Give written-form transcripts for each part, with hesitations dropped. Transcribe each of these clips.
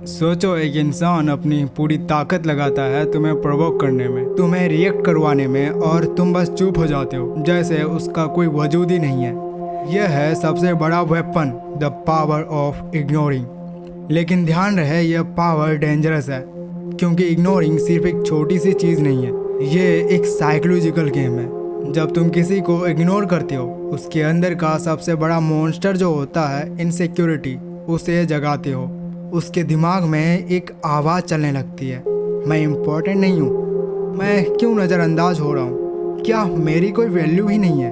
सोचो, एक इंसान अपनी पूरी ताकत लगाता है तुम्हें प्रोवोक करने में, तुम्हें रिएक्ट करवाने में, और तुम बस चुप हो जाते हो जैसे उसका कोई वजूद ही नहीं है। यह है सबसे बड़ा weapon, the power of ignoring. लेकिन ध्यान रहे, यह पावर डेंजरस है, क्योंकि इग्नोरिंग सिर्फ एक छोटी सी चीज़ नहीं है, ये एक साइकोलॉजिकल गेम है। जब तुम किसी को इग्नोर करते हो, उसके अंदर का सबसे बड़ा मॉन्स्टर जो होता है इनसिक्योरिटी, उसे जगाते हो। उसके दिमाग में एक आवाज़ चलने लगती है, मैं इम्पोर्टेंट नहीं हूँ, मैं क्यों नज़रअंदाज हो रहा हूँ, क्या मेरी कोई वैल्यू ही नहीं है।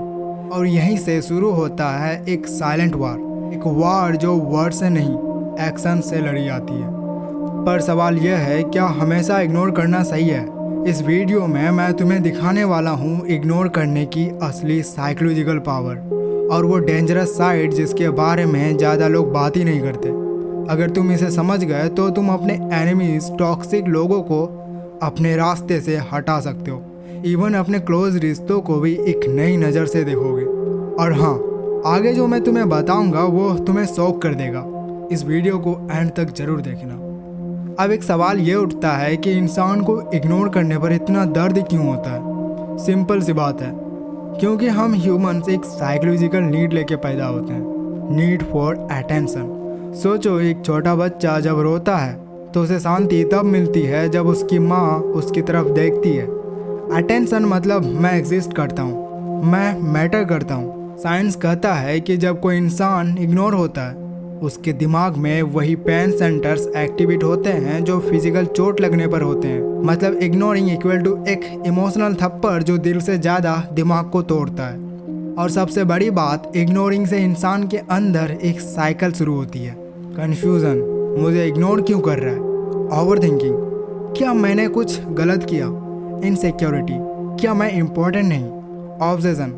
और यहीं से शुरू होता है एक साइलेंट वार, एक वार जो वर्ड से नहीं, एक्शन से लड़ी जाती है। पर सवाल यह है, क्या हमेशा इग्नोर करना सही है? इस वीडियो में मैं तुम्हें दिखाने वाला हूँ इग्नोर करने की असली साइकोलॉजिकल पावर, और वो डेंजरस साइड जिसके बारे में ज़्यादा लोग बात ही नहीं करते। अगर तुम इसे समझ गए तो तुम अपने एनिमीज, टॉक्सिक लोगों को अपने रास्ते से हटा सकते हो, इवन अपने क्लोज रिश्तों को भी एक नई नज़र से देखोगे। और हाँ, आगे जो मैं तुम्हें बताऊंगा वो तुम्हें शॉक कर देगा। इस वीडियो को एंड तक जरूर देखना। अब एक सवाल ये उठता है कि इंसान को इग्नोर करने पर इतना दर्द क्यों होता है? सिंपल सी बात है, क्योंकि हम ह्यूमंस एक साइकोलॉजिकल नीड लेके पैदा होते हैं, नीड फॉर अटेंशन। सोचो, एक छोटा बच्चा जब रोता है तो उसे शांति तब मिलती है जब उसकी माँ उसकी तरफ देखती है। अटेंशन मतलब मैं एग्जिस्ट करता हूँ, मैं मैटर करता हूँ। साइंस कहता है कि जब कोई इंसान इग्नोर होता है, उसके दिमाग में वही पेन सेंटर्स एक्टिवेट होते हैं जो फिजिकल चोट लगने पर होते हैं। मतलब इग्नोरिंग इक्वल टू एक इमोशनल थप्पड़ जो दिल से ज़्यादा दिमाग को तोड़ता है। और सबसे बड़ी बात, इग्नोरिंग से इंसान के अंदर एक साइकिल शुरू होती है। कन्फ्यूज़न, मुझे इग्नोर क्यों कर रहा है? ओवर थिंकिंग, क्या मैंने कुछ गलत किया? इनसिक्योरिटी, क्या मैं इम्पोर्टेंट नहीं? ऑब्सेशन,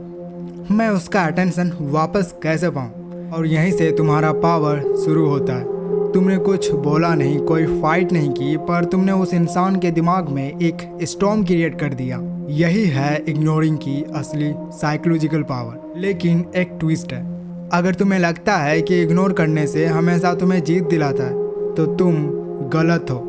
मैं उसका अटेंशन वापस कैसे पाऊँ? और यहीं से तुम्हारा पावर शुरू होता है। तुमने कुछ बोला नहीं, कोई फाइट नहीं की, पर तुमने उस इंसान के दिमाग में एक स्टॉर्म क्रिएट कर दिया। यही है इग्नोरिंग की असली साइकोलॉजिकल पावर। लेकिन एक ट्विस्ट है, अगर तुम्हें लगता है कि इग्नोर करने से हमेशा तुम्हें जीत दिलाता है तो तुम गलत हो,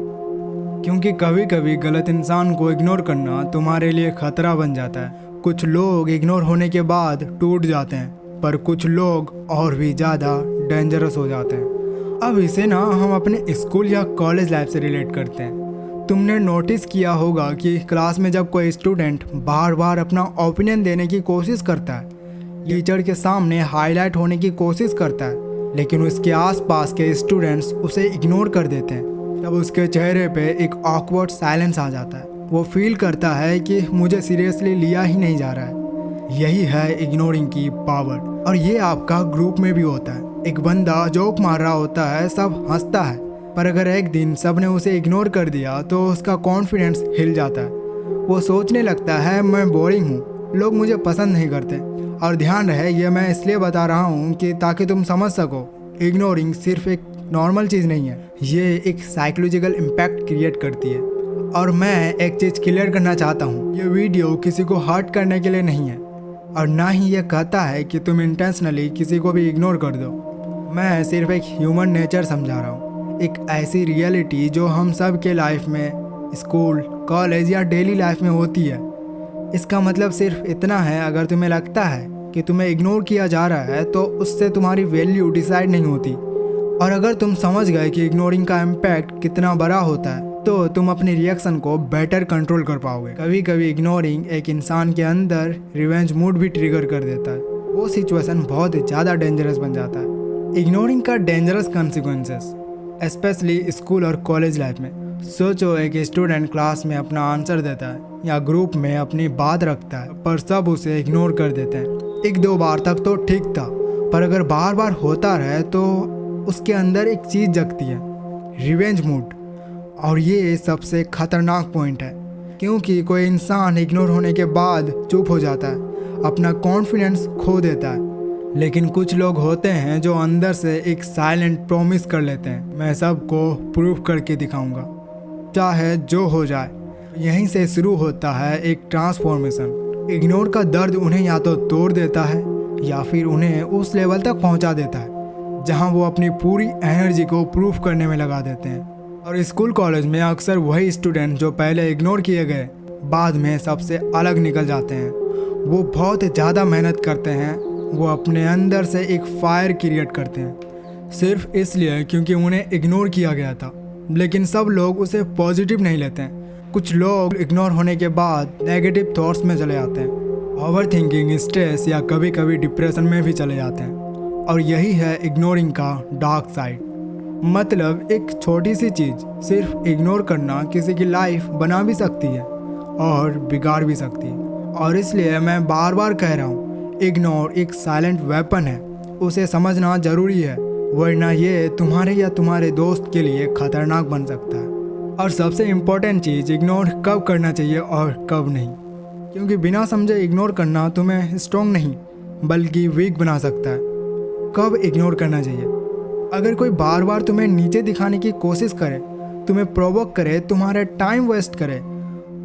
क्योंकि कभी कभी गलत इंसान को इग्नोर करना तुम्हारे लिए खतरा बन जाता है। कुछ लोग इग्नोर होने के बाद टूट जाते हैं, पर कुछ लोग और भी ज़्यादा डेंजरस हो जाते हैं। अब इसे ना हम अपने स्कूल या कॉलेज लाइफ से रिलेट करते हैं। तुमने नोटिस किया होगा कि क्लास में जब कोई स्टूडेंट बार बार अपना ओपिनियन देने की कोशिश करता है, टीचर के सामने हाईलाइट होने की कोशिश करता है, लेकिन उसके आसपास के स्टूडेंट्स उसे इग्नोर कर देते हैं, तब उसके चेहरे पे एक ऑकवर्ड साइलेंस आ जाता है। वो फील करता है कि मुझे सीरियसली लिया ही नहीं जा रहा है। यही है इग्नोरिंग की पावर। और ये आपका ग्रुप में भी होता है। एक बंदा जोक मार रहा होता है, सब हंसता है, पर अगर एक दिन सब ने उसे इग्नोर कर दिया तो उसका कॉन्फिडेंस हिल जाता है। वो सोचने लगता है, मैं बोरिंग हूँ, लोग मुझे पसंद नहीं करते। और ध्यान रहे, ये मैं इसलिए बता रहा हूँ कि ताकि तुम समझ सको, इग्नोरिंग सिर्फ एक नॉर्मल चीज़ नहीं है, ये एक साइकोलॉजिकल इम्पैक्ट क्रिएट करती है। और मैं एक चीज़ क्लियर करना चाहता हूँ, ये वीडियो किसी को हर्ट करने के लिए नहीं है, और ना ही ये कहता है कि तुम इंटेंशनली किसी को भी इग्नोर कर दो। मैं सिर्फ एक ह्यूमन नेचर समझा रहा हूँ, एक ऐसी रियलिटी जो हम सब के लाइफ में, स्कूल, कॉलेज या डेली लाइफ में होती है। इसका मतलब सिर्फ इतना है, अगर तुम्हें लगता है कि तुम्हें इग्नोर किया जा रहा है तो उससे तुम्हारी वैल्यू डिसाइड नहीं होती। और अगर तुम समझ गए कि इग्नोरिंग का इम्पैक्ट कितना बड़ा होता है, तो तुम अपने रिएक्शन को बेटर कंट्रोल कर पाओगे। कभी कभी इग्नोरिंग एक इंसान के अंदर रिवेंज मूड भी ट्रिगर कर देता है। वो सिचुएशन बहुत ज़्यादा डेंजरस बन जाता है। इग्नोरिंग का डेंजरस कॉन्सिक्वेंसेस, स्पेशली स्कूल और कॉलेज लाइफ में। सोचो, एक स्टूडेंट क्लास में अपना आंसर देता है या ग्रुप में अपनी बात रखता है, पर सब उसे इग्नोर कर देते हैं। एक दो बार तक तो ठीक था, पर अगर बार बार होता रहे तो उसके अंदर एक चीज़ जगती है, रिवेंज मूड। और ये सबसे खतरनाक पॉइंट है, क्योंकि कोई इंसान इग्नोर होने के बाद चुप हो जाता है, अपना कॉन्फिडेंस खो देता है। लेकिन कुछ लोग होते हैं जो अंदर से एक साइलेंट प्रॉमिस कर लेते हैं, मैं सबको प्रूफ करके दिखाऊंगा, चाहे जो हो जाए। यहीं से शुरू होता है एक ट्रांसफॉर्मेशन। इग्नोर का दर्द उन्हें या तो तोड़ देता है या फिर उन्हें उस लेवल तक पहुंचा देता है जहां वो अपनी पूरी एनर्जी को प्रूफ करने में लगा देते हैं। और स्कूल कॉलेज में अक्सर वही स्टूडेंट जो पहले इग्नोर किए गए बाद में सबसे अलग निकल जाते हैं। वो बहुत ज़्यादा मेहनत करते हैं, वो अपने अंदर से एक फायर क्रिएट करते हैं सिर्फ इसलिए क्योंकि उन्हें इग्नोर किया गया था। लेकिन सब लोग उसे पॉजिटिव नहीं लेते हैं। कुछ लोग इग्नोर होने के बाद नेगेटिव थॉट्स में चले जाते हैं, ओवर थिंकिंग, स्ट्रेस या कभी कभी डिप्रेशन में भी चले जाते हैं। और यही है इग्नोरिंग का डार्क साइड। मतलब एक छोटी सी चीज़ सिर्फ इग्नोर करना किसी की लाइफ बना भी सकती है और बिगाड़ भी सकती है। और इसलिए मैं बार बार कह रहा हूँ, इग्नोर एक साइलेंट वेपन है, उसे समझना ज़रूरी है, वरना ये तुम्हारे या तुम्हारे दोस्त के लिए खतरनाक बन सकता है। और सबसे इम्पोर्टेंट चीज़, इग्नोर कब करना चाहिए और कब नहीं, क्योंकि बिना समझे इग्नोर करना तुम्हें स्ट्रॉन्ग नहीं बल्कि वीक बना सकता है। कब इग्नोर करना चाहिए? अगर कोई बार बार तुम्हें नीचे दिखाने की कोशिश करे, तुम्हें प्रोवोक करे, तुम्हारा टाइम वेस्ट करे,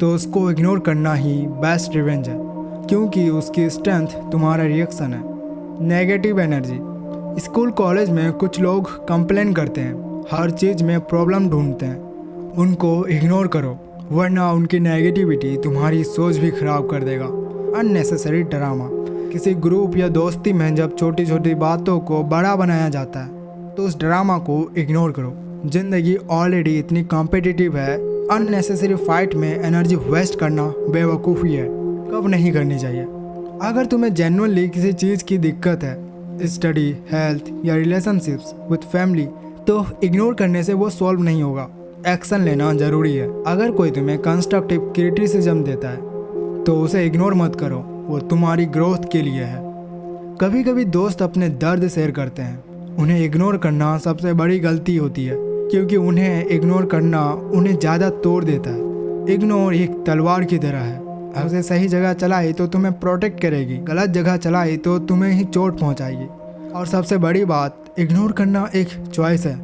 तो उसको इग्नोर करना ही बेस्ट रिवेंज है, क्योंकि उसकी स्ट्रेंथ तुम्हारा रिएक्शन है। Negative energy. स्कूल कॉलेज में कुछ लोग कंप्लेन करते हैं, हर चीज़ में प्रॉब्लम ढूंढते हैं। उनको इग्नोर करो, वरना उनकी नेगेटिविटी तुम्हारी सोच भी खराब कर देगा। Unnecessary drama. किसी ग्रुप या दोस्ती में जब छोटी छोटी बातों को बड़ा बनाया जाता है तो उस ड्रामा को इग्नोर करो। जिंदगी ऑलरेडी इतनी कॉम्पिटिटिव है, अननेसेसरी फाइट में एनर्जी वेस्ट करना बेवकूफ़ी है, कब नहीं करनी चाहिए। अगर तुम्हें जेन्युइनली किसी चीज़ की दिक्कत है, स्टडी, हेल्थ या रिलेशनशिप्स विद फैमिली, तो इग्नोर करने से वो सॉल्व नहीं होगा। एक्शन लेना ज़रूरी है। अगर कोई तुम्हें कंस्ट्रक्टिव क्रिटिसिज्म देता है तो उसे इग्नोर मत करो, वो तुम्हारी ग्रोथ के लिए है। कभी कभी दोस्त अपने दर्द शेयर करते हैं, उन्हें इग्नोर करना सबसे बड़ी गलती होती है, क्योंकि उन्हें इग्नोर करना उन्हें ज़्यादा तोड़ देता है। इग्नोर एक तलवार की तरह है, उसे सही जगह चलाई तो तुम्हें प्रोटेक्ट करेगी, गलत जगह चलाई तो तुम्हें ही चोट पहुंचाएगी। और सबसे बड़ी बात, इग्नोर करना एक चॉइस है,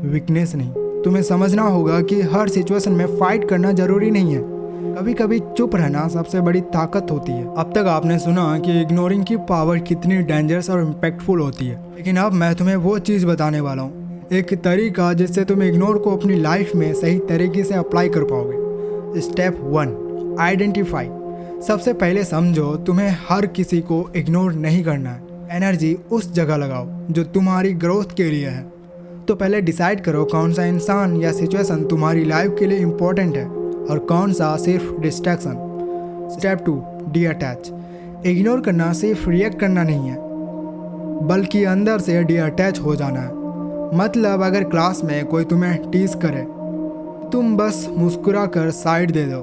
वीकनेस नहीं। तुम्हें समझना होगा कि हर सिचुएशन में फाइट करना जरूरी नहीं है, कभी कभी चुप रहना सबसे बड़ी ताकत होती है। अब तक आपने सुना कि इग्नोरिंग की पावर कितनी डेंजरस और इम्पैक्टफुल होती है, लेकिन अब मैं तुम्हें वो चीज़ बताने वाला हूँ, एक तरीका जिससे तुम इग्नोर को अपनी लाइफ में सही तरीके से अप्लाई कर पाओगे। Step 1, identify. सबसे पहले समझो, तुम्हें हर किसी को इग्नोर नहीं करना है। एनर्जी उस जगह लगाओ जो तुम्हारी ग्रोथ के लिए है। तो पहले डिसाइड करो कौन सा इंसान या सिचुएशन तुम्हारी लाइफ के लिए इम्पोर्टेंट है और कौन सा सिर्फ डिस्ट्रैक्शन। Step 2, D-attach. इग्नोर करना सिर्फ रिएक्ट करना नहीं है, बल्कि अंदर से डी-अटैच हो जाना है। मतलब अगर क्लास में कोई तुम्हें टीज करे, तुम बस मुस्कुरा कर साइड दे दो,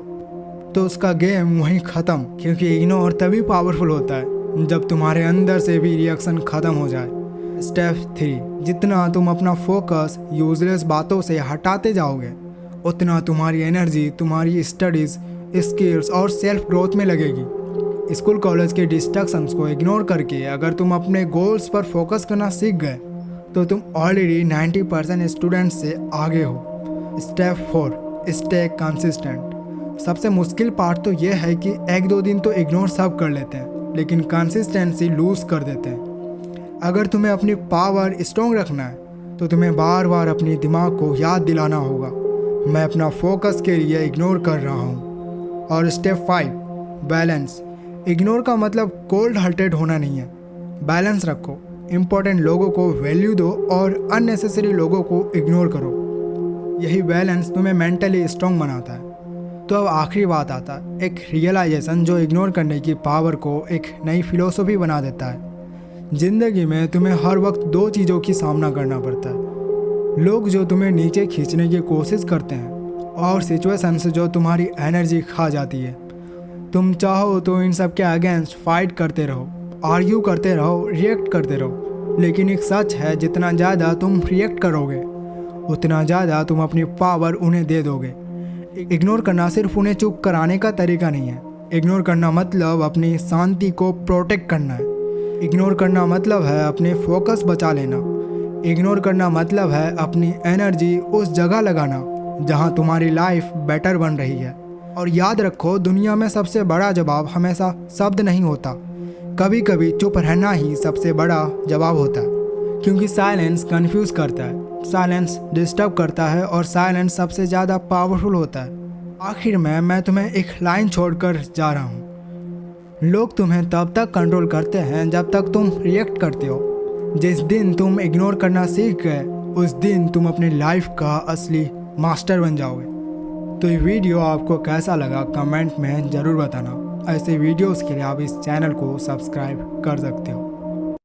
तो उसका गेम वहीं ख़त्म। क्योंकि इग्नोर तभी पावरफुल होता है जब तुम्हारे अंदर से भी रिएक्शन ख़त्म हो जाए। स्टेप 3, जितना तुम अपना फोकस यूजलेस बातों से हटाते जाओगे, उतना तुम्हारी एनर्जी तुम्हारी स्टडीज़, स्किल्स और सेल्फ ग्रोथ में लगेगी। स्कूल कॉलेज के डिस्ट्रैक्शंस को इग्नोर करके अगर तुम अपने गोल्स पर फोकस करना सीख गए तो तुम ऑलरेडी 90% स्टूडेंट्स से आगे हो। Step 4, stay consistent. सबसे मुश्किल पार्ट तो यह है कि 1-2 दिन तो इग्नोर सब कर लेते हैं, लेकिन कंसिस्टेंसी लूज कर देते हैं। अगर तुम्हें अपनी पावर स्ट्रॉन्ग रखना है तो तुम्हें बार बार अपने दिमाग को याद दिलाना होगा, मैं अपना फोकस के लिए इग्नोर कर रहा हूँ। और स्टेप 5, बैलेंस। इग्नोर का मतलब कोल्ड हार्टेड होना नहीं है, बैलेंस रखो। इम्पोर्टेंट लोगों को वैल्यू दो और अननेसेसरी लोगों को इग्नोर करो। यही बैलेंस तुम्हें मेंटली स्ट्रॉन्ग बनाता है। तो अब आखिरी बात आता है, एक रियलाइजेशन जो इग्नोर करने की पावर को एक नई फिलोसफी बना देता है। ज़िंदगी में तुम्हें हर वक्त 2 चीज़ों की सामना करना पड़ता है, लोग जो तुम्हें नीचे खींचने की कोशिश करते हैं और सिचुएशंस जो तुम्हारी एनर्जी खा जाती है। तुम चाहो तो इन सब के अगेंस्ट फाइट करते रहो, आर्ग्यू करते रहो, रिएक्ट करते रहो, लेकिन एक सच है, जितना ज़्यादा तुम रिएक्ट करोगे उतना ज़्यादा तुम अपनी पावर उन्हें दे दोगे। इग्नोर करना सिर्फ उन्हें चुप कराने का तरीका नहीं है, इग्नोर करना मतलब अपनी शांति को प्रोटेक्ट करना है। इग्नोर करना मतलब है अपने फोकस बचा लेना। इग्नोर करना मतलब है अपनी एनर्जी उस जगह लगाना जहां तुम्हारी लाइफ बेटर बन रही है। और याद रखो, दुनिया में सबसे बड़ा जवाब हमेशा शब्द नहीं होता, कभी कभी चुप रहना ही सबसे बड़ा जवाब होता है। क्योंकि साइलेंस कंफ्यूज करता है, साइलेंस डिस्टर्ब करता है और साइलेंस सबसे ज़्यादा पावरफुल होता है। आखिर में मैं तुम्हें एक लाइन छोड़कर जा रहा हूँ। लोग तुम्हें तब तक कंट्रोल करते हैं जब तक तुम रिएक्ट करते हो। जिस दिन तुम इग्नोर करना सीख गए उस दिन तुम अपनी लाइफ का असली मास्टर बन जाओगे। तो ये वीडियो आपको कैसा लगा कमेंट में ज़रूर बताना। ऐसे वीडियोस के लिए आप इस चैनल को सब्सक्राइब कर सकते हो।